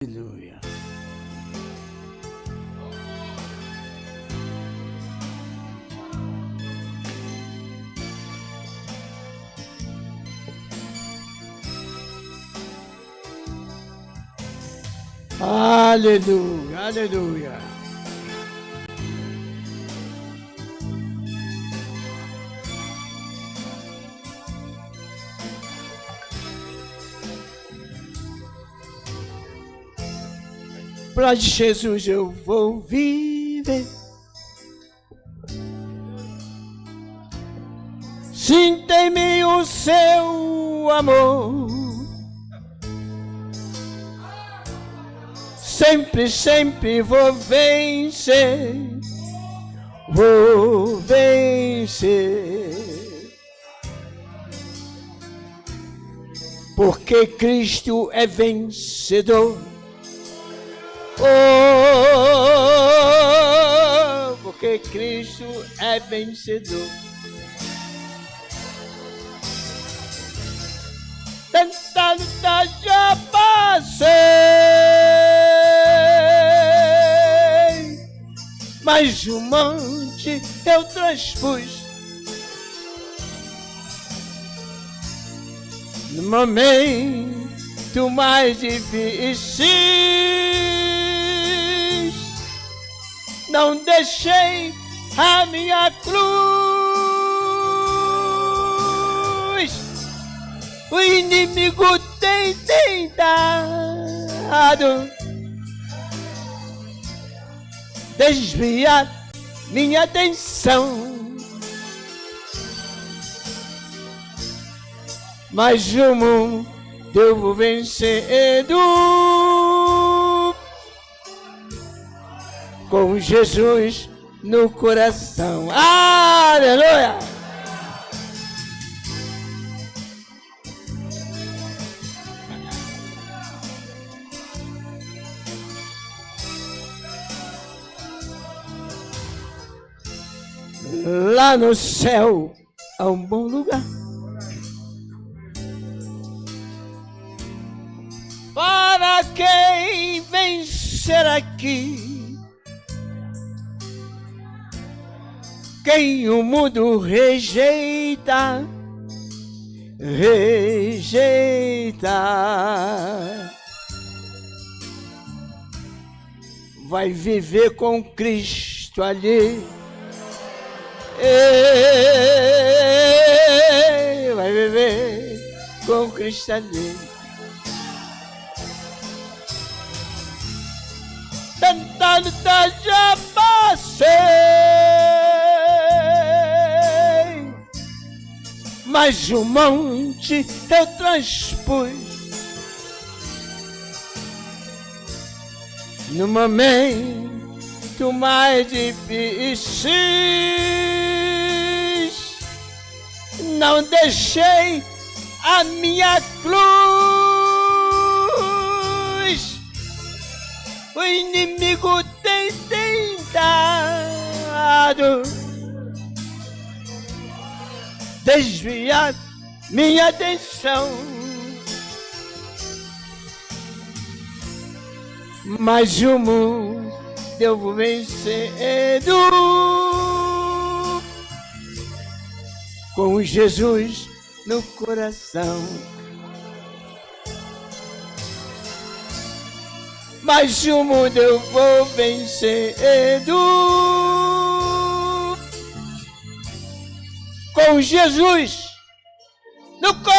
Aleluia. Aleluia, aleluia. Para Jesus eu vou viver. Sinta em mim o seu amor. Sempre, sempre vou vencer. Vou vencer. Porque Cristo é vencedor. Oh, porque Cristo é vencedor. Tanta luta já passei, mas o monte eu transpus. No momento mais difícil, não deixei a minha cruz. O inimigo tem tentado desviar minha atenção, mas o mundo eu vou vencendo. Com Jesus no coração. Aleluia! Lá no céu há um bom lugar para quem vencer aqui. Quem o mundo rejeita, vai viver com Cristo ali. Vai viver com Cristo ali. Tanta luta já passei, mas o monte eu transpus. No momento mais difícil, não deixei a minha cruz. O inimigo tem tentado desviar minha atenção, mas o mundo eu vou vencendo. Com Jesus no coração, mas o mundo eu vou vencendo. Com Jesus no coração.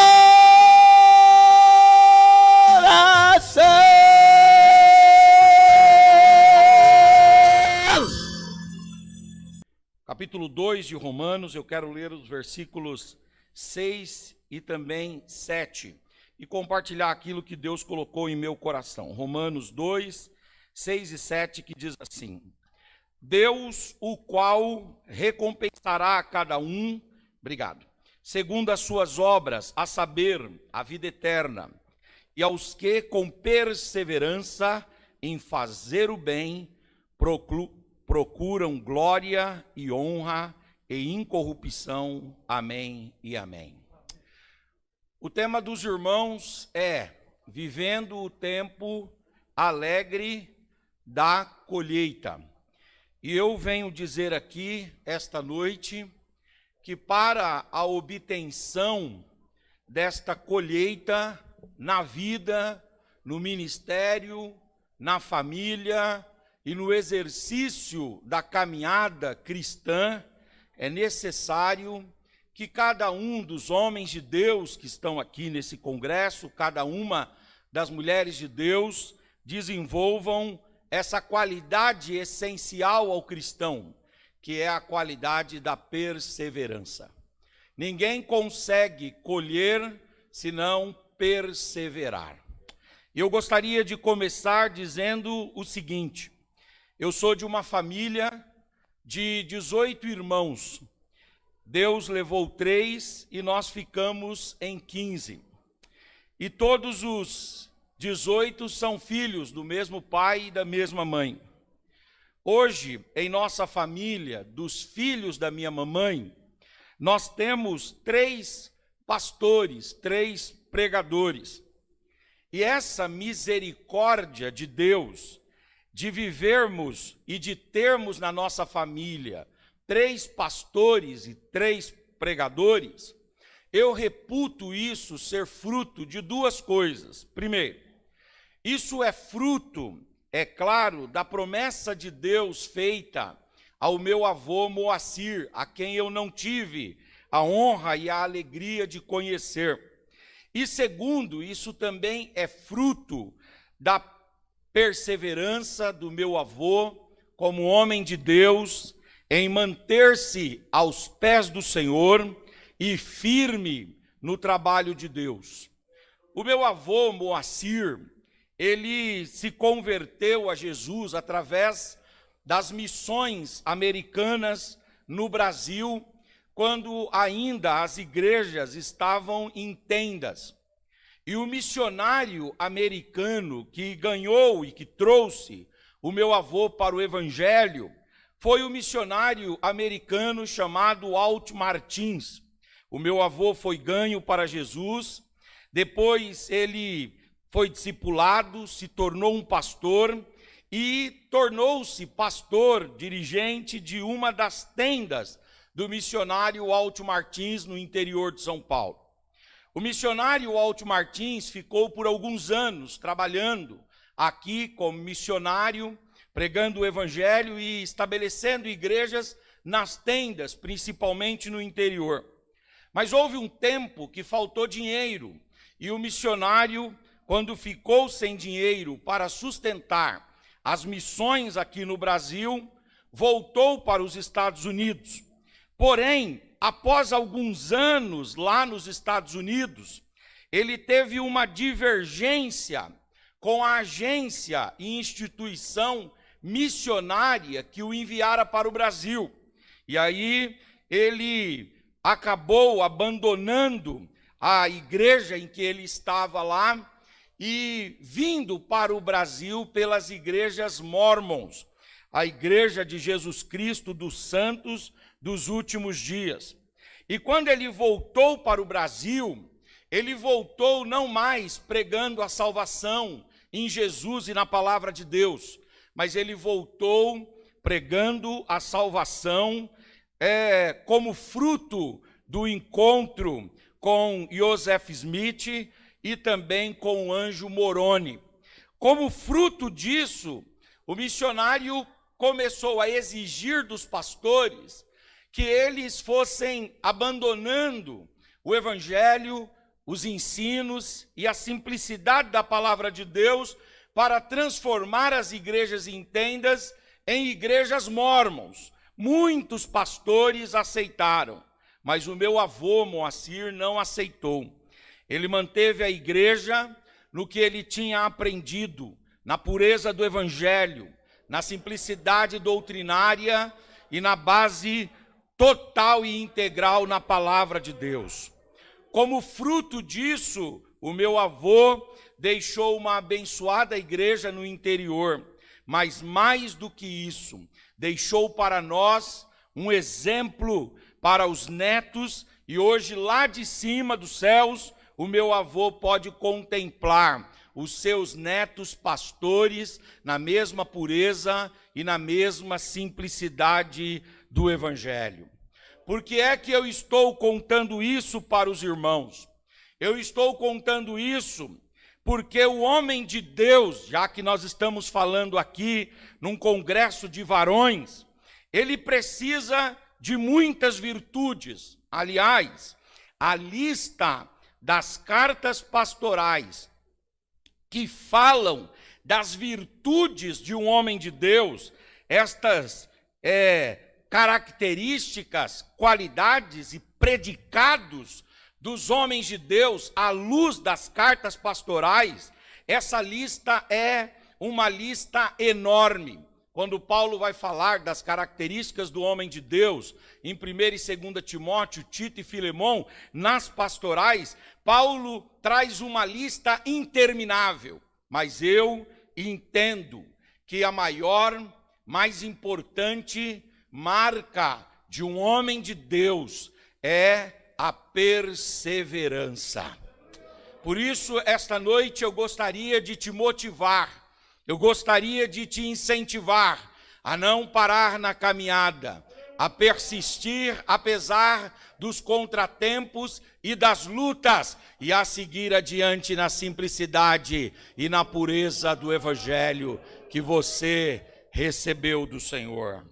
Capítulo 2 de Romanos, eu quero ler os versículos 6 e também 7 e compartilhar aquilo que Deus colocou em meu coração. Romanos 2, 6 e 7, que diz assim: Deus, o qual recompensará a cada um, segundo as suas obras, a saber, a vida eterna, e aos que com perseverança em fazer o bem procuram glória e honra e incorrupção. Amém e amém. O tema dos irmãos é vivendo o tempo alegre da colheita. E eu venho dizer aqui, esta noite, que para a obtenção desta colheita na vida, no ministério, na família e no exercício da caminhada cristã, é necessário que cada um dos homens de Deus que estão aqui nesse congresso, cada uma das mulheres de Deus, desenvolvam essa qualidade essencial ao cristão, que é a qualidade da perseverança. Ninguém consegue colher se não perseverar. Eu gostaria de começar dizendo o seguinte: eu sou de uma família de 18 irmãos. Deus levou 3 e nós ficamos em 15. E todos os 18 são filhos do mesmo pai e da mesma mãe. Hoje, em nossa família, dos filhos da minha mamãe, nós temos 3 pastores, 3 pregadores. E essa misericórdia de Deus, de vivermos e de termos na nossa família 3 pastores e 3 pregadores, eu reputo isso ser fruto de 2 coisas. Primeiro, isso é fruto, é claro, da promessa de Deus feita ao meu avô Moacir, a quem eu não tive a honra e a alegria de conhecer. E segundo, isso também é fruto da perseverança do meu avô, como homem de Deus, em manter-se aos pés do Senhor e firme no trabalho de Deus. O meu avô Moacir, ele se converteu a Jesus através das missões americanas no Brasil, quando ainda as igrejas estavam em tendas. E o missionário americano que ganhou e que trouxe o meu avô para o evangelho foi o missionário americano chamado Walt Martins. O meu avô foi ganho para Jesus, depois ele foi discipulado, se tornou um pastor e tornou-se pastor, dirigente de uma das tendas do missionário Walt Martins no interior de São Paulo. O missionário Walt Martins ficou por alguns anos trabalhando aqui como missionário, pregando o evangelho e estabelecendo igrejas nas tendas, principalmente no interior. Mas houve um tempo que faltou dinheiro e o missionário, quando ficou sem dinheiro para sustentar as missões aqui no Brasil, voltou para os Estados Unidos. Porém, após alguns anos lá nos Estados Unidos, ele teve uma divergência com a agência e instituição missionária que o enviara para o Brasil. E aí ele acabou abandonando a igreja em que ele estava lá e vindo para o Brasil pelas igrejas mórmons, a Igreja de Jesus Cristo dos Santos dos Últimos Dias. E quando ele voltou para o Brasil, ele voltou não mais pregando a salvação em Jesus e na palavra de Deus, mas ele voltou pregando a salvação como fruto do encontro com Joseph Smith e também com o anjo Moroni. Como fruto disso, o missionário começou a exigir dos pastores que eles fossem abandonando o evangelho, os ensinos e a simplicidade da palavra de Deus para transformar as igrejas em tendas em igrejas mórmons. Muitos pastores aceitaram, mas o meu avô Moacir não aceitou. Ele manteve a igreja no que ele tinha aprendido, na pureza do evangelho, na simplicidade doutrinária e na base total e integral na palavra de Deus. Como fruto disso, o meu avô deixou uma abençoada igreja no interior, mas mais do que isso, deixou para nós um exemplo para os netos, e hoje lá de cima dos céus, o meu avô pode contemplar os seus netos pastores na mesma pureza e na mesma simplicidade do Evangelho. Por que é que eu estou contando isso para os irmãos? Eu estou contando isso porque o homem de Deus, já que nós estamos falando aqui num congresso de varões, ele precisa de muitas virtudes. Aliás, a lista das cartas pastorais que falam das virtudes de um homem de Deus, estas características, qualidades e predicados dos homens de Deus à luz das cartas pastorais, essa lista é uma lista enorme. Quando Paulo vai falar das características do homem de Deus, em 1 e 2 Timóteo, Tito e Filemão, nas pastorais, Paulo traz uma lista interminável. Mas eu entendo que a maior, mais importante marca de um homem de Deus é a perseverança. Por isso, esta noite eu gostaria de te motivar, eu gostaria de te incentivar a não parar na caminhada, a persistir apesar dos contratempos e das lutas, e a seguir adiante na simplicidade e na pureza do Evangelho que você recebeu do Senhor.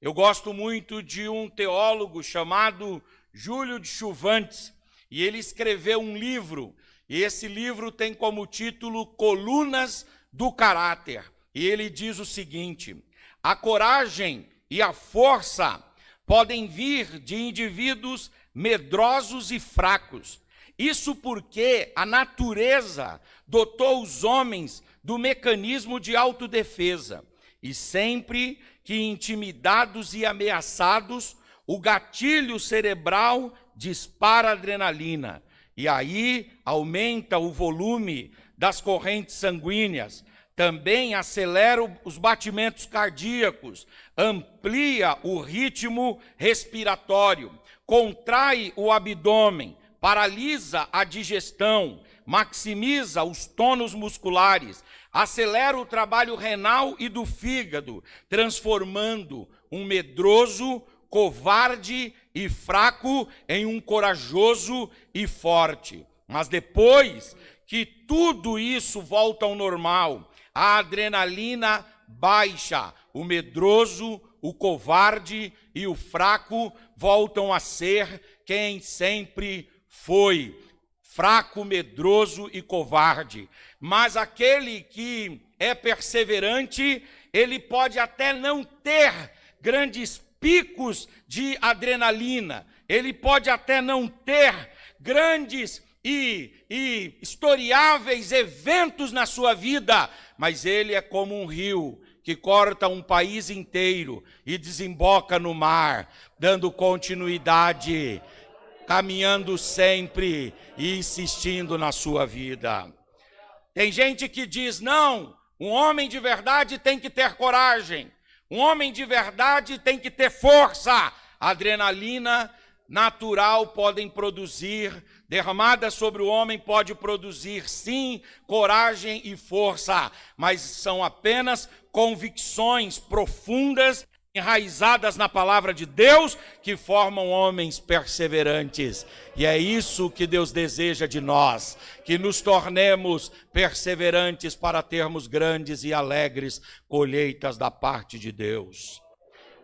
Eu gosto muito de um teólogo chamado Júlio de Chuvantes, e ele escreveu um livro, e esse livro tem como título Colunas do Caráter, e ele diz o seguinte: a coragem e a força podem vir de indivíduos medrosos e fracos. Isso porque a natureza dotou os homens do mecanismo de autodefesa, e sempre que intimidados e ameaçados, o gatilho cerebral dispara adrenalina, e aí aumenta o volume das correntes sanguíneas, também acelera os batimentos cardíacos, amplia o ritmo respiratório, contrai o abdômen, paralisa a digestão, maximiza os tônus musculares, acelera o trabalho renal e do fígado, transformando um medroso, covarde e fraco em um corajoso e forte. Mas depois que tudo isso volta ao normal, a adrenalina baixa, o medroso, o covarde e o fraco voltam a ser quem sempre foi: fraco, medroso e covarde. Mas aquele que é perseverante, ele pode até não ter grandes picos de adrenalina, ele pode até não ter grandes e historiáveis eventos na sua vida, mas ele é como um rio que corta um país inteiro e desemboca no mar, dando continuidade, caminhando sempre e insistindo na sua vida. Tem gente que diz: não, um homem de verdade tem que ter coragem, um homem de verdade tem que ter força. Adrenalina natural podem produzir, derramada sobre o homem pode produzir sim coragem e força, mas são apenas convicções profundas, enraizadas na palavra de Deus, que formam homens perseverantes. E é isso que Deus deseja de nós, que nos tornemos perseverantes para termos grandes e alegres colheitas da parte de Deus.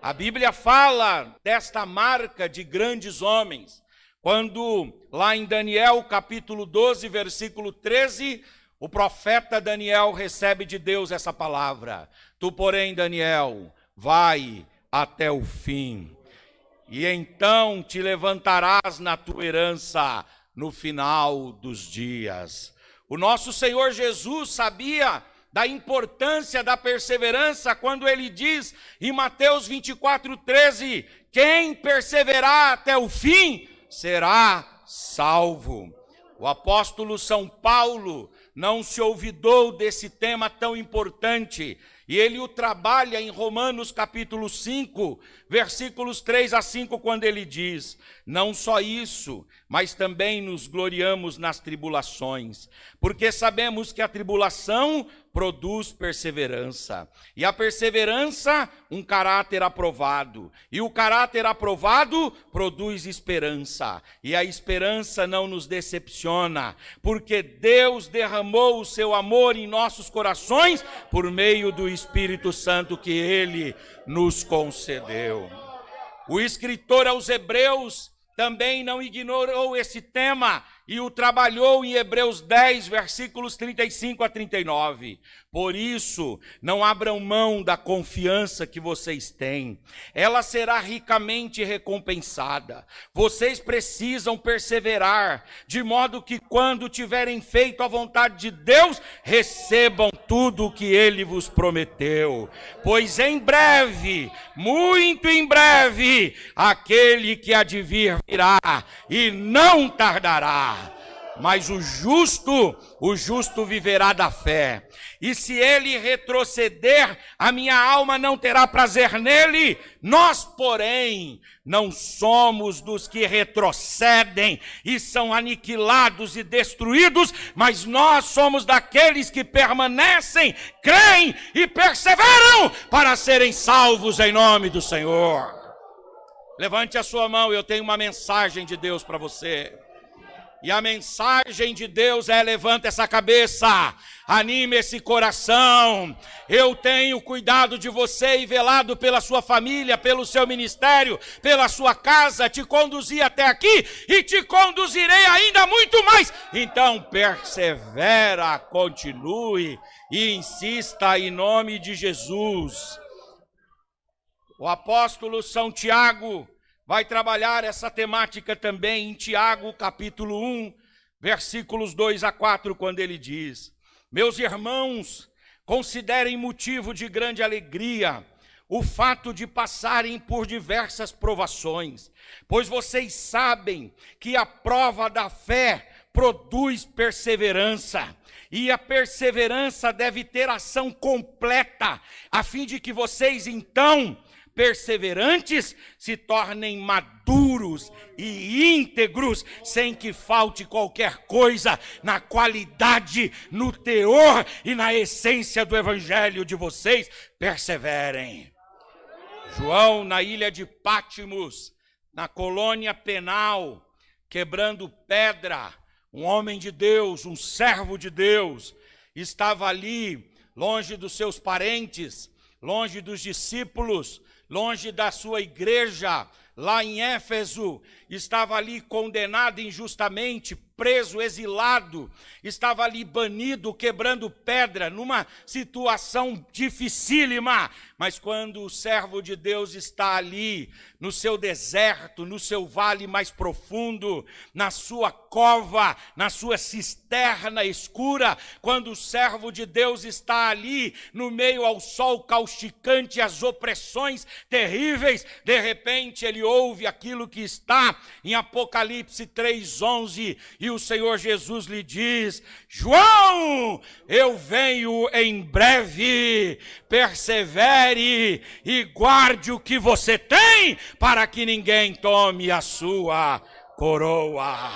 A Bíblia fala desta marca de grandes homens, quando lá em Daniel capítulo 12, versículo 13, o profeta Daniel recebe de Deus essa palavra: tu, porém, Daniel, vai até o fim, e então te levantarás na tua herança no final dos dias. O nosso Senhor Jesus sabia da importância da perseverança quando ele diz em Mateus 24:13, quem perseverar até o fim será salvo. O apóstolo São Paulo, não se olvidou desse tema tão importante, e ele o trabalha em Romanos capítulo 5, versículos 3 a 5, quando ele diz: não só isso, mas também nos gloriamos nas tribulações, porque sabemos que a tribulação produz perseverança, e a perseverança, um caráter aprovado, e o caráter aprovado produz esperança, e a esperança não nos decepciona, porque Deus derramou o seu amor em nossos corações por meio do Espírito Santo que Ele nos concedeu. O escritor aos Hebreus também não ignorou esse tema e o trabalhou em Hebreus 10, versículos 35 a 39. Por isso, não abram mão da confiança que vocês têm. Ela será ricamente recompensada. Vocês precisam perseverar, de modo que quando tiverem feito a vontade de Deus, recebam tudo o que Ele vos prometeu. Pois em breve, muito em breve, aquele que há de vir virá e não tardará. Mas o justo viverá da fé. E se ele retroceder, a minha alma não terá prazer nele. Nós, porém, não somos dos que retrocedem e são aniquilados e destruídos, mas nós somos daqueles que permanecem, creem e perseveram para serem salvos em nome do Senhor. Levante a sua mão, eu tenho uma mensagem de Deus para você. E a mensagem de Deus é: levanta essa cabeça, anime esse coração. Eu tenho cuidado de você e velado pela sua família, pelo seu ministério, pela sua casa, te conduzi até aqui e te conduzirei ainda muito mais. Então persevera, continue e insista em nome de Jesus. O apóstolo São Tiago vai trabalhar essa temática também em Tiago, capítulo 1, versículos 2 a 4, quando ele diz: meus irmãos, considerem motivo de grande alegria o fato de passarem por diversas provações, pois vocês sabem que a prova da fé produz perseverança. E a perseverança deve ter ação completa, a fim de que vocês então, perseverantes, se tornem maduros e íntegros, sem que falte qualquer coisa na qualidade, no teor e na essência do evangelho de vocês. Perseverem. João, na ilha de Pátimos, na colônia penal, quebrando pedra, um homem de Deus, um servo de Deus, estava ali, longe dos seus parentes, longe dos discípulos, longe da sua igreja, lá em Éfeso, estava ali condenado injustamente, preso, exilado, estava ali banido, quebrando pedra, numa situação dificílima. Mas quando o servo de Deus está ali, no seu deserto, no seu vale mais profundo, na sua cova, na sua cisterna escura, quando o servo de Deus está ali, no meio ao sol causticante, as opressões terríveis, de repente ele ouve aquilo que está em Apocalipse 3:11, e o Senhor Jesus lhe diz: João, eu venho em breve, persevere e guarde o que você tem, para que ninguém tome a sua coroa.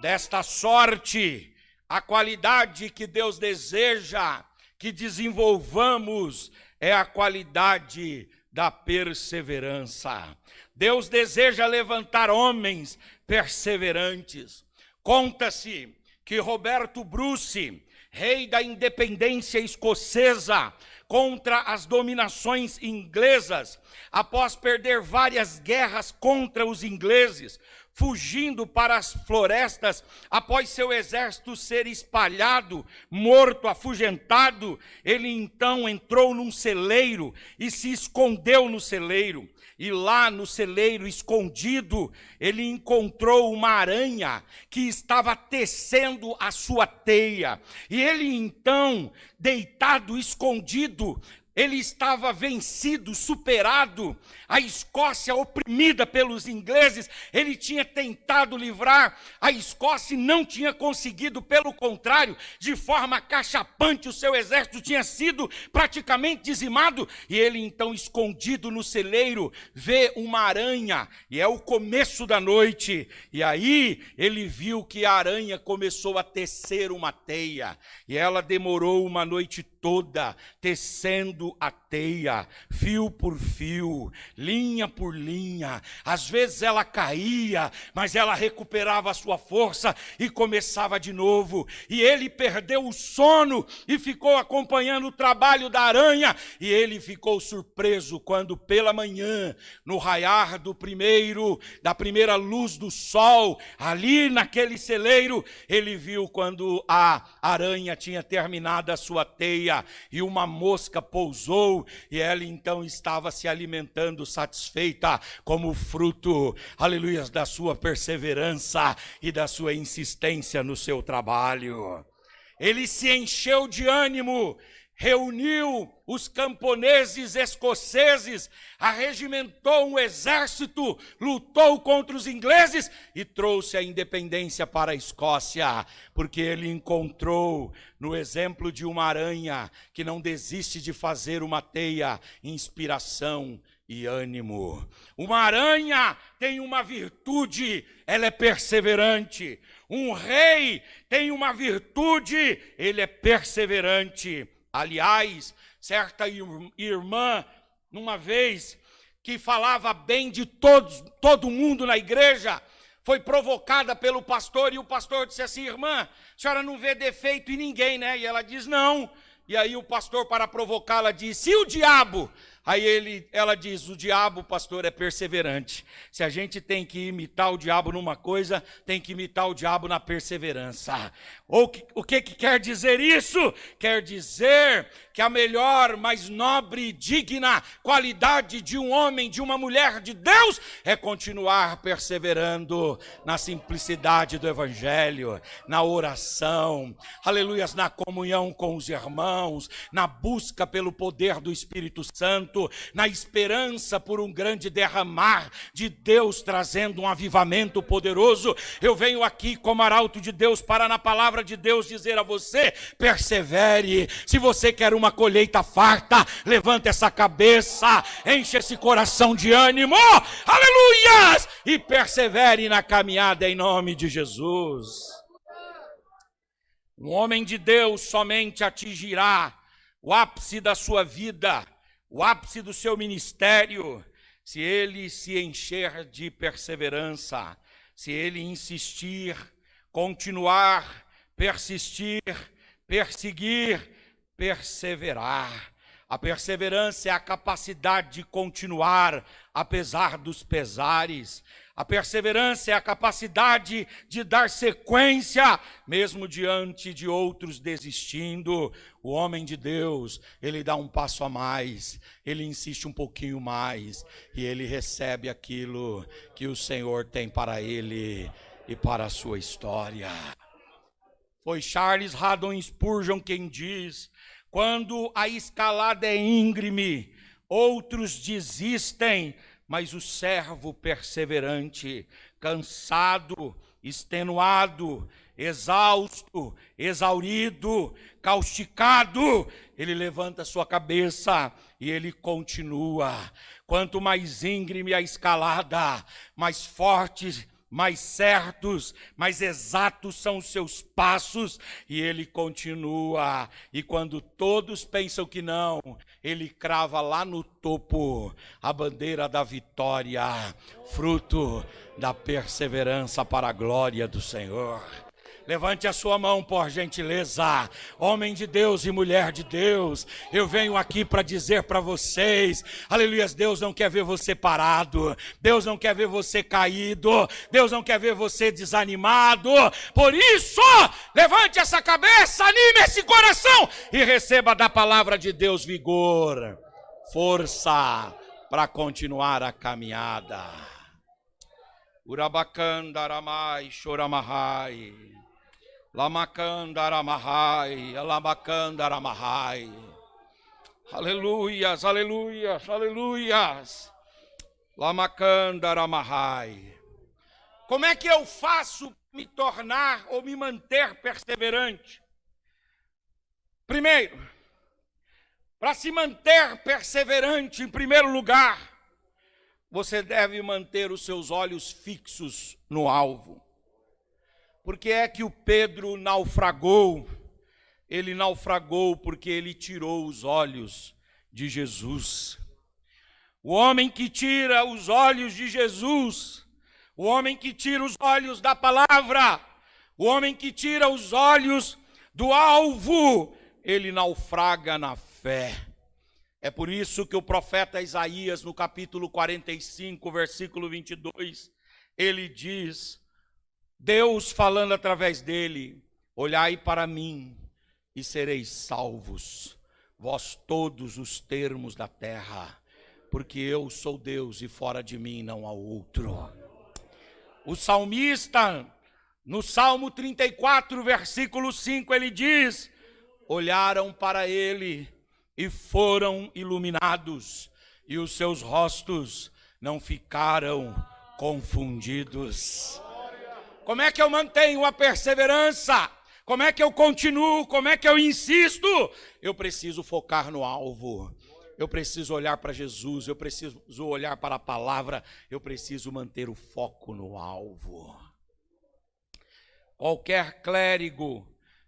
Desta sorte, a qualidade que Deus deseja que desenvolvamos é a qualidade da perseverança. Deus deseja levantar homens perseverantes. Conta-se que Roberto Bruce, rei da independência escocesa contra as dominações inglesas, após perder várias guerras contra os ingleses, fugindo para as florestas, após seu exército ser espalhado, morto, afugentado, ele então entrou num celeiro e se escondeu no celeiro. E lá no celeiro, escondido, ele encontrou uma aranha que estava tecendo a sua teia. E ele então, deitado, escondido, ele estava vencido, superado. A Escócia oprimida pelos ingleses, ele tinha tentado livrar a Escócia e não tinha conseguido, pelo contrário, de forma cachapante, o seu exército tinha sido praticamente dizimado, e ele então, escondido no celeiro, vê uma aranha, e é o começo da noite, e aí ele viu que a aranha começou a tecer uma teia, e ela demorou uma noite toda tecendo a teia, fio por fio, linha por linha. Às vezes ela caía, mas ela recuperava a sua força e começava de novo. E ele perdeu o sono e ficou acompanhando o trabalho da aranha. E ele ficou surpreso quando pela manhã, no raiar da primeira luz do sol, ali naquele celeiro, ele viu quando a aranha tinha terminado a sua teia e uma mosca pousou, e ela então estava se alimentando satisfeita como fruto, aleluia, da sua perseverança e da sua insistência no seu trabalho. Ele se encheu de ânimo, reuniu os camponeses escoceses, arregimentou um exército, lutou contra os ingleses e trouxe a independência para a Escócia, porque ele encontrou no exemplo de uma aranha que não desiste de fazer uma teia, inspiração e ânimo. Uma aranha tem uma virtude, ela é perseverante. Um rei tem uma virtude, ele é perseverante. Aliás, certa irmã, numa vez, que falava bem de todo mundo na igreja, foi provocada pelo pastor, e o pastor disse assim: irmã, a senhora não vê defeito em ninguém, né? E ela diz: não. E aí o pastor, para provocá-la, disse: e o diabo? Aí ela diz: o diabo, pastor, é perseverante. Se a gente tem que imitar o diabo numa coisa, tem que imitar o diabo na perseverança. O que quer dizer isso? Quer dizer que a melhor, mais nobre e digna qualidade de um homem, de uma mulher de Deus, é continuar perseverando na simplicidade do evangelho, na oração, aleluias, na comunhão com os irmãos, na busca pelo poder do Espírito Santo, na esperança por um grande derramar de Deus, trazendo um avivamento poderoso. Eu venho aqui como arauto de Deus para, na palavra de Deus, dizer a você: persevere. Se você quer uma colheita farta, levante essa cabeça, enche esse coração de ânimo, aleluias, e persevere na caminhada em nome de Jesus. Um homem de Deus somente atingirá o ápice da sua vida, o ápice do seu ministério, se ele se encher de perseverança, se ele insistir, continuar, persistir, perseguir, perseverar. A perseverança é a capacidade de continuar apesar dos pesares. A perseverança é a capacidade de dar sequência, mesmo diante de outros desistindo. O homem de Deus, ele dá um passo a mais, ele insiste um pouquinho mais, e ele recebe aquilo que o Senhor tem para ele e para a sua história. Foi Charles Haddon Spurgeon quem diz: quando a escalada é íngreme, outros desistem, mas o servo perseverante, cansado, extenuado, exausto, exaurido, causticado, ele levanta sua cabeça e ele continua. Quanto mais íngreme a escalada, mais forte, mais certos, mais exatos são os seus passos, e ele continua. E quando todos pensam que não, ele crava lá no topo a bandeira da vitória, fruto da perseverança para a glória do Senhor. Levante a sua mão, por gentileza. Homem de Deus e mulher de Deus, eu venho aqui para dizer para vocês, aleluia, Deus não quer ver você parado, Deus não quer ver você caído, Deus não quer ver você desanimado. Por isso, levante essa cabeça, anime esse coração e receba da palavra de Deus vigor, força para continuar a caminhada. Urabacandaramai, choramahai. Lamacandaramahai, alabacandaramahai. Aleluias, aleluias, aleluias. Lamacandaramahai. Como é que eu faço me tornar ou me manter perseverante? Primeiro, para se manter perseverante, em primeiro lugar, você deve manter os seus olhos fixos no alvo. Por que é que o Pedro naufragou? Ele naufragou porque ele tirou os olhos de Jesus. O homem que tira os olhos de Jesus, o homem que tira os olhos da palavra, o homem que tira os olhos do alvo, ele naufraga na fé. É por isso que o profeta Isaías, no capítulo 45, versículo 22, ele diz, Deus falando através dele, olhai para mim e sereis salvos, vós todos os termos da terra, porque eu sou Deus e fora de mim não há outro. O salmista, no Salmo 34, versículo 5, ele diz, olharam para ele e foram iluminados, e os seus rostos não ficaram confundidos. Como é que eu mantenho a perseverança? Como é que eu continuo? Como é que eu insisto? Eu preciso focar no alvo. Eu preciso olhar para Jesus, eu preciso olhar para a palavra, eu preciso manter o foco no alvo. Qualquer clérigo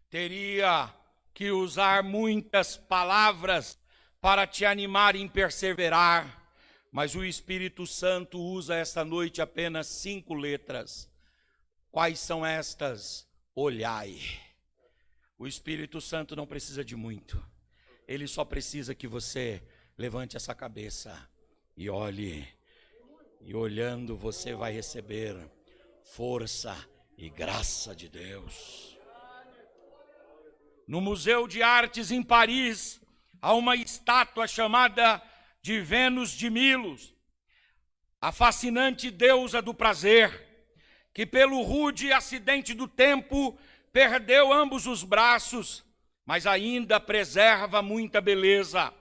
teria que usar muitas palavras para te animar em perseverar, mas o Espírito Santo usa esta noite apenas 5 letras. Quais são estas? Olhai. O Espírito Santo não precisa de muito, ele só precisa que você levante essa cabeça e olhe, e olhando você vai receber força e graça de Deus. No Museu de Artes em Paris, há uma estátua chamada de Vênus de Milos, a fascinante deusa do prazer, que pelo rude acidente do tempo perdeu ambos os braços, mas ainda preserva muita beleza.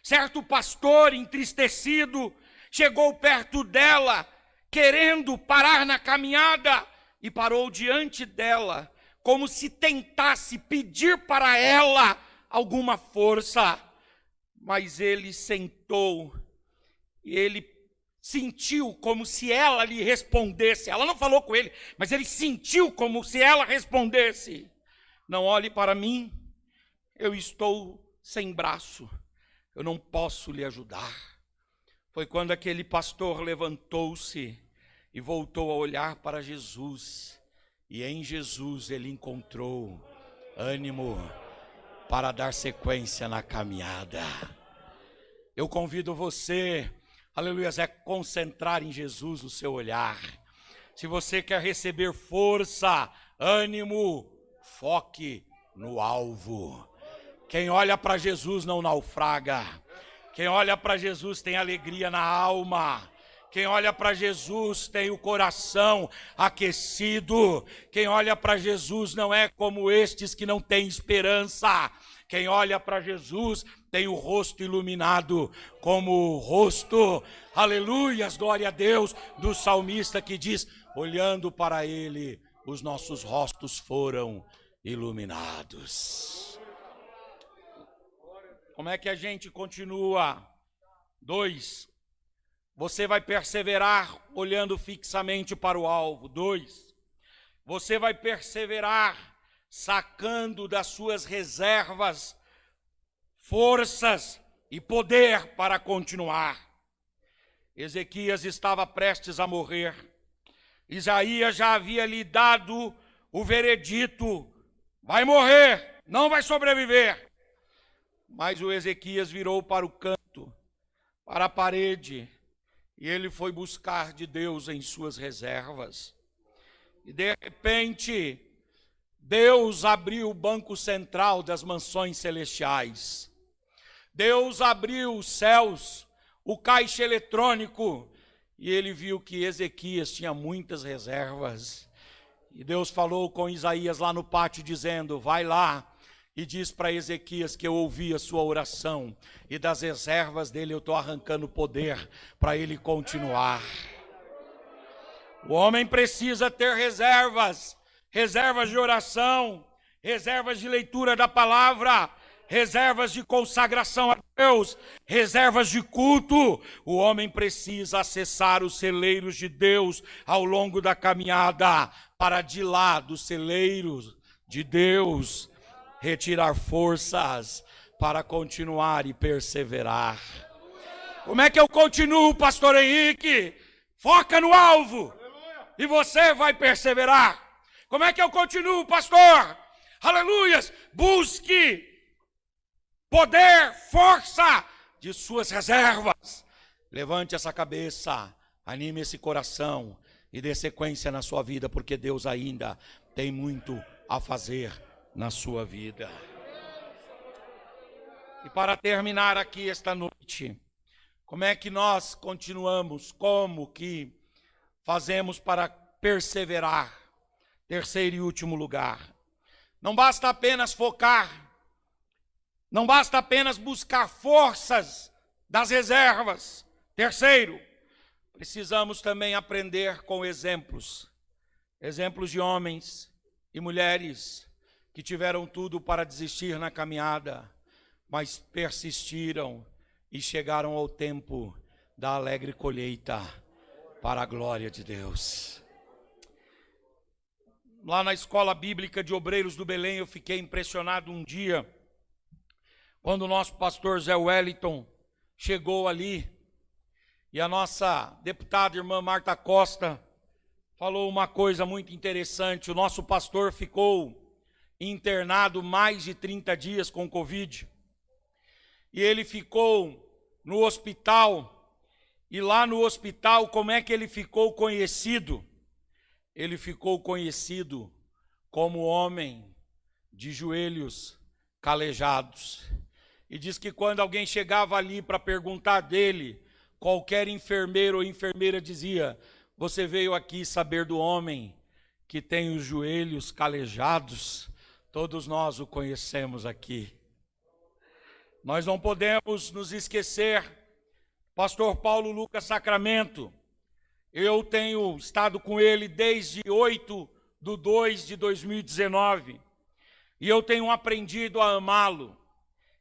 Certo pastor entristecido chegou perto dela, querendo parar na caminhada, e parou diante dela, como se tentasse pedir para ela alguma força. Mas ele sentou, e ele sentiu como se ela lhe respondesse. Ela não falou com ele, mas ele sentiu como se ela respondesse: não olhe para mim, eu estou sem braço, eu não posso lhe ajudar. Foi quando aquele pastor levantou-se e voltou a olhar para Jesus, e em Jesus ele encontrou ânimo para dar sequência na caminhada. Eu convido você, aleluia, a concentrar em Jesus o seu olhar. Se você quer receber força, ânimo, foque no alvo. Quem olha para Jesus não naufraga. Quem olha para Jesus tem alegria na alma. Quem olha para Jesus tem o coração aquecido. Quem olha para Jesus não é como estes que não têm esperança. Quem olha para Jesus tem o rosto iluminado, como o rosto, aleluias, glória a Deus, do salmista que diz, olhando para ele, os nossos rostos foram iluminados. Como é que a gente continua? 2, você vai perseverar olhando fixamente para o alvo. 2, você vai perseverar sacando das suas reservas forças e poder para continuar. Ezequias estava prestes a morrer. Isaías já havia lhe dado o veredito: vai morrer, não vai sobreviver. Mas o Ezequias virou para o canto, para a parede, e ele foi buscar de Deus em suas reservas. E de repente, Deus abriu o banco central das mansões celestiais. Deus abriu os céus, o caixa eletrônico, e ele viu que Ezequias tinha muitas reservas. E Deus falou com Isaías lá no pátio, dizendo: vai lá, e diz para Ezequias que eu ouvi a sua oração, e das reservas dele eu estou arrancando poder para ele continuar. O homem precisa ter reservas, reservas de oração, reservas de leitura da palavra, reservas de consagração a Deus, reservas de culto. O homem precisa acessar os celeiros de Deus ao longo da caminhada, para de lá dos celeiros de Deus retirar forças para continuar e perseverar. Como é que eu continuo, pastor Henrique? Foca no alvo e você vai perseverar. Como é que eu continuo, pastor? Aleluias! Busque poder, força de suas reservas. Levante essa cabeça, anime esse coração e dê sequência na sua vida, porque Deus ainda tem muito a fazer na sua vida. E para terminar aqui esta noite, como é que nós continuamos? Como que fazemos para perseverar? Terceiro e último lugar. Não basta apenas focar, não basta apenas buscar forças das reservas. Terceiro, precisamos também aprender com exemplos. Exemplos de homens e mulheres que tiveram tudo para desistir na caminhada, mas persistiram e chegaram ao tempo da alegre colheita para a glória de Deus. Lá na Escola Bíblica de Obreiros do Belém, eu fiquei impressionado um dia, quando o nosso pastor Zé Wellington chegou ali, e a nossa deputada irmã Marta Costa falou uma coisa muito interessante. O nosso pastor ficou internado mais de 30 dias com Covid, e ele ficou no hospital, e lá no hospital, como é que ele ficou conhecido? Ele ficou conhecido como homem de joelhos calejados. E diz que quando alguém chegava ali para perguntar dele, qualquer enfermeiro ou enfermeira dizia: você veio aqui saber do homem que tem os joelhos calejados? Todos nós o conhecemos aqui. Nós não podemos nos esquecer, pastor Paulo Lucas Sacramento. Eu tenho estado com ele desde 8/2/2019 e eu tenho aprendido a amá-lo.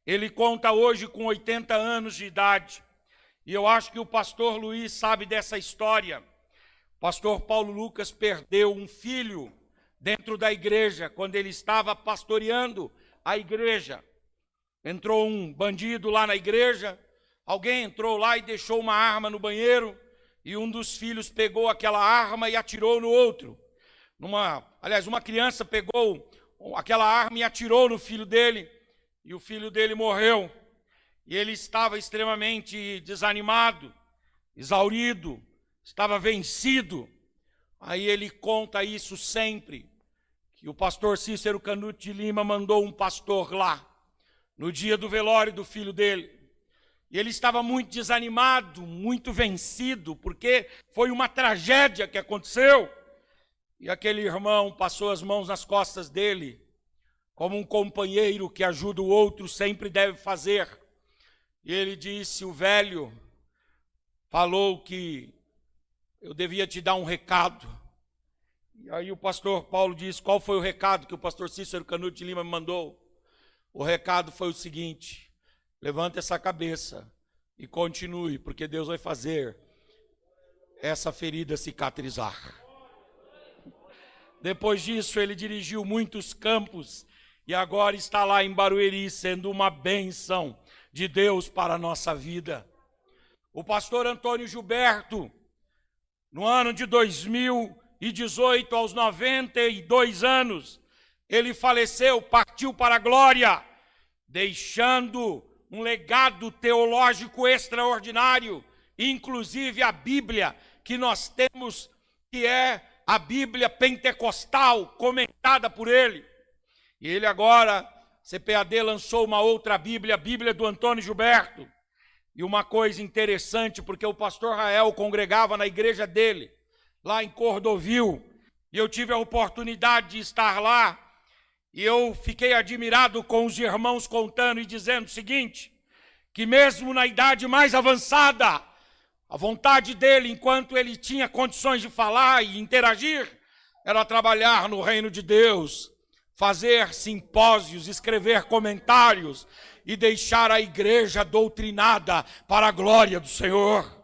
Ele conta hoje com 80 anos de idade e eu acho que o pastor Luiz sabe dessa história. O pastor Paulo Lucas perdeu um filho dentro da igreja quando ele estava pastoreando a igreja. Entrou um bandido lá na igreja, alguém entrou lá e deixou uma arma no banheiro, e um dos filhos pegou aquela arma e atirou no outro. Uma criança pegou aquela arma e atirou no filho dele, e o filho dele morreu. E ele estava extremamente desanimado, exaurido, estava vencido. Aí ele conta isso sempre, que o pastor Cícero Canuto de Lima mandou um pastor lá, no dia do velório do filho dele. E ele estava muito desanimado, muito vencido, porque foi uma tragédia que aconteceu. E aquele irmão passou as mãos nas costas dele, como um companheiro que ajuda o outro sempre deve fazer. E ele disse: o velho falou que eu devia te dar um recado. E aí o pastor Paulo disse: qual foi o recado que o pastor Cícero Canuto de Lima me mandou? O recado foi o seguinte: levanta essa cabeça e continue, porque Deus vai fazer essa ferida cicatrizar. Depois disso, ele dirigiu muitos campos e agora está lá em Barueri, sendo uma bênção de Deus para a nossa vida. O pastor Antônio Gilberto, no ano de 2018, aos 92 anos, ele faleceu, partiu para a glória, deixando um legado teológico extraordinário, inclusive a Bíblia que nós temos, que é a Bíblia pentecostal, comentada por ele. E ele agora, CPAD lançou uma outra Bíblia, a Bíblia do Antônio Gilberto. E uma coisa interessante, porque o pastor Rael congregava na igreja dele, lá em Cordovil, e eu tive a oportunidade de estar lá, E eu fiquei admirado com os irmãos contando e dizendo o seguinte, que mesmo na idade mais avançada, a vontade dele, enquanto ele tinha condições de falar e interagir, era trabalhar no reino de Deus, fazer simpósios, escrever comentários e deixar a igreja doutrinada para a glória do Senhor.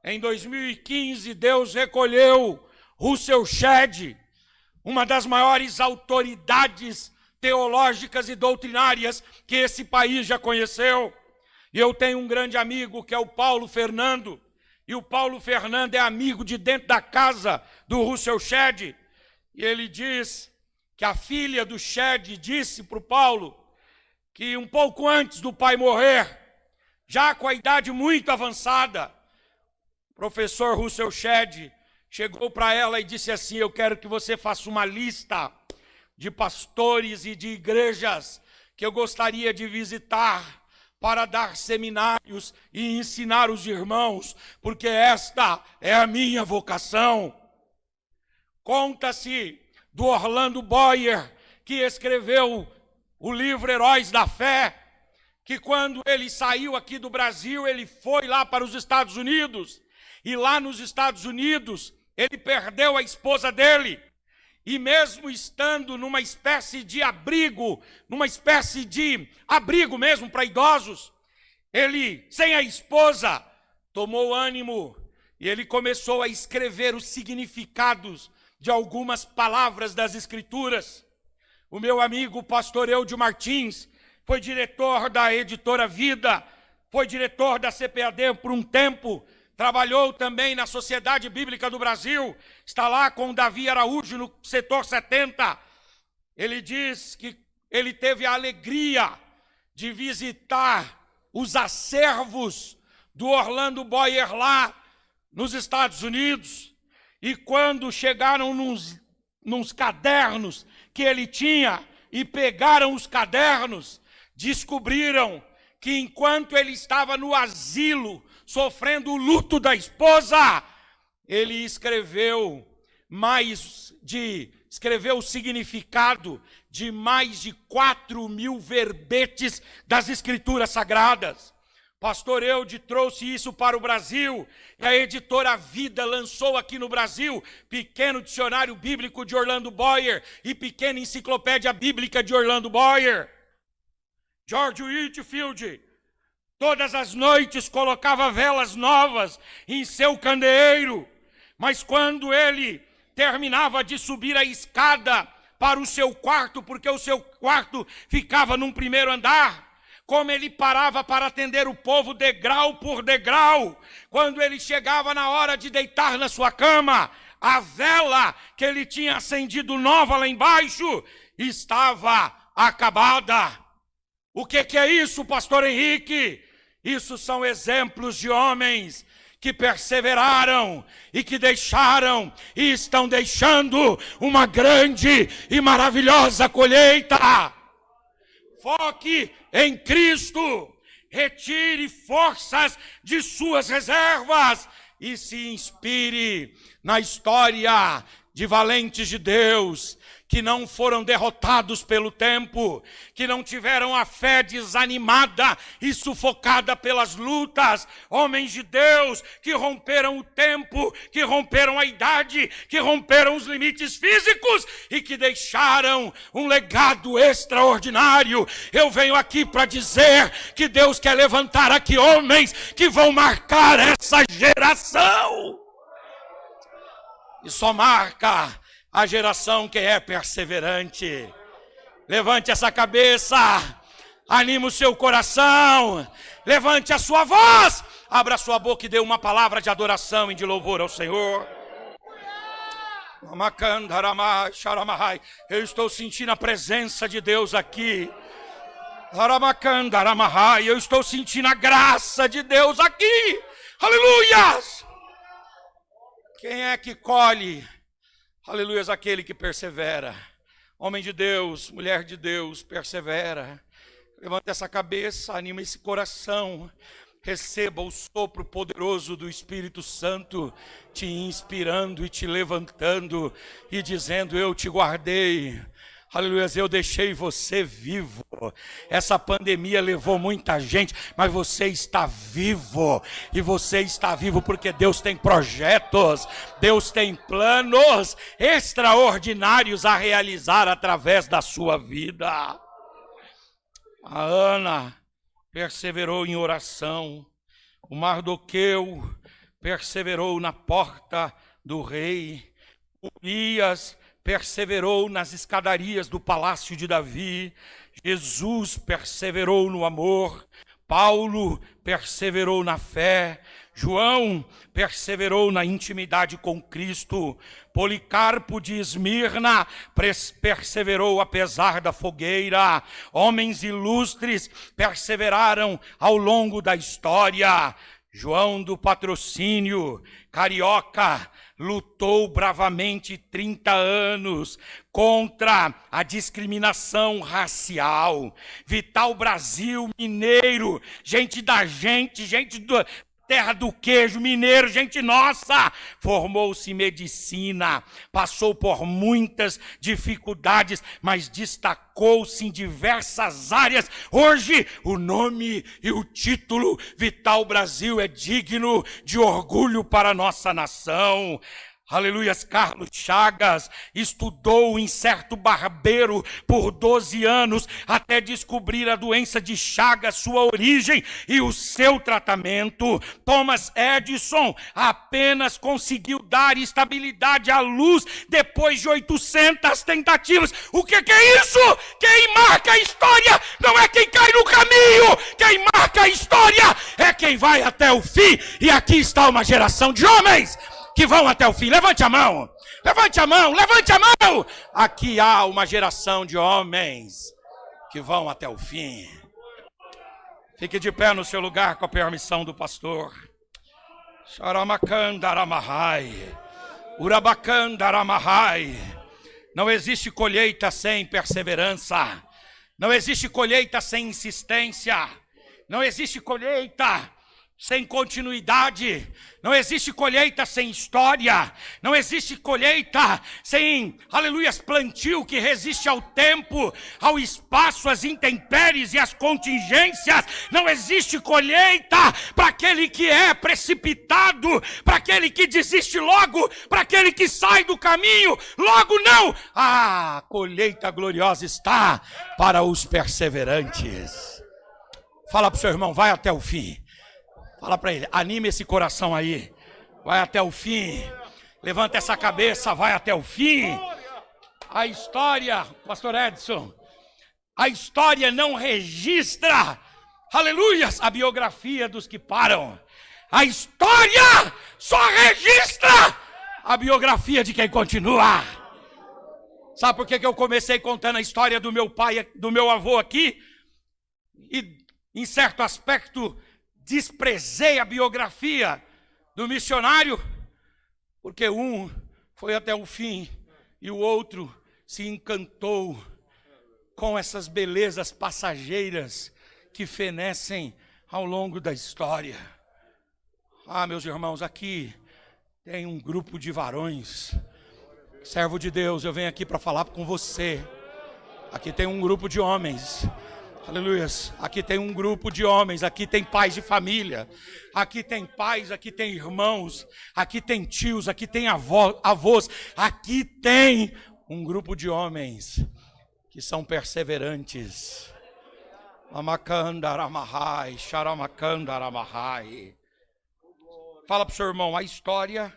Em 2015, Deus recolheu Russell Shedd, uma das maiores autoridades teológicas e doutrinárias que esse país já conheceu. E eu tenho um grande amigo que é o Paulo Fernando, e o Paulo Fernando é amigo de dentro da casa do Russell Shedd, e ele diz que a filha do Shedd disse para o Paulo que um pouco antes do pai morrer, já com a idade muito avançada, o professor Russell Shedd chegou para ela e disse assim, eu quero que você faça uma lista de pastores e de igrejas que eu gostaria de visitar para dar seminários e ensinar os irmãos, porque esta é a minha vocação. Conta-se do Orlando Boyer, que escreveu o livro Heróis da Fé, que quando ele saiu aqui do Brasil, ele foi lá para os Estados Unidos, e lá nos Estados Unidos, ele perdeu a esposa dele, e mesmo estando numa espécie de abrigo mesmo para idosos, ele, sem a esposa, tomou ânimo, e ele começou a escrever os significados de algumas palavras das Escrituras. O meu amigo pastor Eudio Martins foi diretor da editora Vida, foi diretor da CPAD por um tempo, trabalhou também na Sociedade Bíblica do Brasil, está lá com o Davi Araújo no setor 70. Ele diz que ele teve a alegria de visitar os acervos do Orlando Boyer lá nos Estados Unidos, e quando chegaram nos cadernos que ele tinha e pegaram os cadernos, descobriram que enquanto ele estava no asilo, sofrendo o luto da esposa, ele escreveu o significado de mais de 4.000 verbetes das Escrituras Sagradas. Pastor Eudio trouxe isso para o Brasil, e a editora Vida lançou aqui no Brasil Pequeno Dicionário Bíblico de Orlando Boyer e Pequena Enciclopédia Bíblica de Orlando Boyer. George Whitefield, todas as noites colocava velas novas em seu candeeiro, mas quando ele terminava de subir a escada para o seu quarto, porque o seu quarto ficava num primeiro andar, como ele parava para atender o povo degrau por degrau, quando ele chegava na hora de deitar na sua cama, a vela que ele tinha acendido nova lá embaixo estava acabada. O que é isso, pastor Henrique? Isso são exemplos de homens que perseveraram e que deixaram e estão deixando uma grande e maravilhosa colheita. Foque em Cristo, retire forças de suas reservas e se inspire na história de valentes de Deus, que não foram derrotados pelo tempo, que não tiveram a fé desanimada e sufocada pelas lutas, homens de Deus que romperam o tempo, que romperam a idade, que romperam os limites físicos e que deixaram um legado extraordinário. Eu venho aqui para dizer que Deus quer levantar aqui homens que vão marcar essa geração. E só marca a geração que é perseverante. Levante essa cabeça, anime o seu coração, levante a sua voz, abra a sua boca e dê uma palavra de adoração e de louvor ao Senhor. Eu estou sentindo a presença de Deus aqui. Eu estou sentindo a graça de Deus aqui. Aleluias! Quem é que colhe? Aleluias, aquele que persevera. Homem de Deus, mulher de Deus, persevera. Levanta essa cabeça, anima esse coração. Receba o sopro poderoso do Espírito Santo, te inspirando e te levantando e dizendo: eu te guardei. Aleluia, eu deixei você vivo. Essa pandemia levou muita gente, mas você está vivo. E você está vivo porque Deus tem projetos, Deus tem planos extraordinários a realizar através da sua vida. A Ana perseverou em oração. O Mardoqueu perseverou na porta do rei. Urias perseverou nas escadarias do palácio de Davi. Jesus perseverou no amor. Paulo perseverou na fé. João perseverou na intimidade com Cristo. Policarpo de Esmirna perseverou apesar da fogueira. Homens ilustres perseveraram ao longo da história. João do Patrocínio, carioca, lutou bravamente 30 anos contra a discriminação racial. Vital Brasil, mineiro, gente da gente do terra do queijo, mineiro, gente nossa, formou-se em medicina, passou por muitas dificuldades, mas destacou-se em diversas áreas. Hoje, o nome e o título Vital Brasil é digno de orgulho para a nossa nação. Aleluias. Carlos Chagas estudou em certo barbeiro por 12 anos até descobrir a doença de Chagas, sua origem e o seu tratamento. Thomas Edison apenas conseguiu dar estabilidade à luz depois de 800 tentativas. O que é isso? Quem marca a história não é quem cai no caminho. Quem marca a história é quem vai até o fim. E aqui está uma geração de homens que vão até o fim. Levante a mão, levante a mão, levante a mão. Aqui há uma geração de homens que vão até o fim. Fique de pé no seu lugar com a permissão do pastor. Charamacandaramahai, Urabacandaramahai. Não existe colheita sem perseverança. Não existe colheita sem insistência. Não existe colheita sem continuidade. Não existe colheita sem história. Não existe colheita sem, aleluias, plantio que resiste ao tempo, ao espaço, às intempéries e às contingências. Não existe colheita para aquele que é precipitado, para aquele que desiste logo, para aquele que sai do caminho logo, não. A colheita gloriosa está para os perseverantes. Fala para o seu irmão, vai até o fim. Fala para ele, anime esse coração aí. Vai até o fim. Levanta essa cabeça, vai até o fim. A história, pastor Edson, a história não registra, aleluias, a biografia dos que param. A história só registra a biografia de quem continua. Sabe por que eu comecei contando a história do meu pai, do meu avô aqui? E, em certo aspecto, desprezei a biografia do missionário, porque um foi até o fim e o outro se encantou com essas belezas passageiras que fenecem ao longo da história. Ah, meus irmãos, aqui tem um grupo de varões, servo de Deus, eu venho aqui para falar com você. Aqui tem um grupo de homens. Aleluias, aqui tem um grupo de homens, aqui tem pais de família, aqui tem pais, aqui tem irmãos, aqui tem tios, aqui tem avós, aqui tem um grupo de homens que são perseverantes. Amacandaramahai, charamacandaramahai. Fala para o seu irmão, a história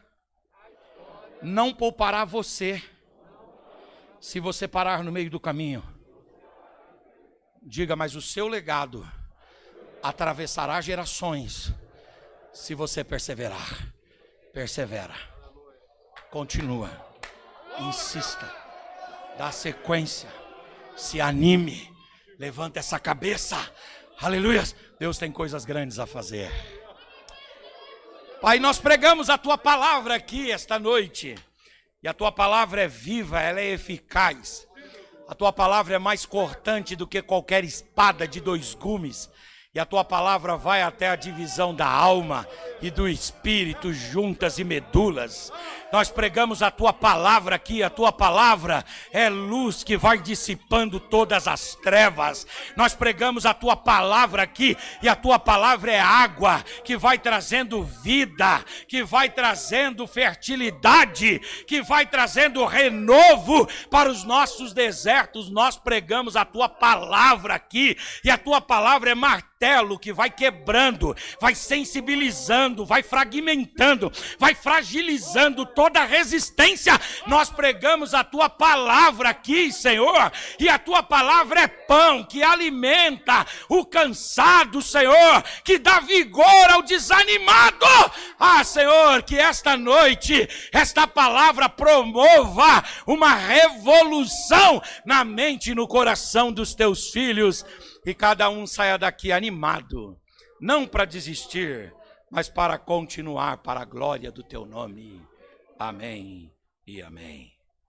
não poupará você se você parar no meio do caminho. Diga, mas o seu legado atravessará gerações se você perseverar. Persevera. Continua. Insista. Dá sequência. Se anime. Levanta essa cabeça. Aleluia. Deus tem coisas grandes a fazer. Pai, nós pregamos a tua palavra aqui esta noite. E a tua palavra é viva, ela é eficaz. A tua palavra é mais cortante do que qualquer espada de 2 gumes. E a tua palavra vai até a divisão da alma e do espírito, juntas e medulas. Nós pregamos a tua palavra aqui, a tua palavra é luz que vai dissipando todas as trevas. Nós pregamos a tua palavra aqui e a tua palavra é água que vai trazendo vida, que vai trazendo fertilidade, que vai trazendo renovo para os nossos desertos. Nós pregamos a tua palavra aqui e a tua palavra é martelo que vai quebrando, vai sensibilizando, vai fragmentando, vai fragilizando toda a resistência. Nós pregamos a tua palavra aqui, Senhor, e a tua palavra é pão que alimenta o cansado, Senhor, que dá vigor ao desanimado. Ah, Senhor, que esta noite, esta palavra promova uma revolução na mente e no coração dos teus filhos, e cada um saia daqui animado, não para desistir, mas para continuar para a glória do teu nome. Amém e amém.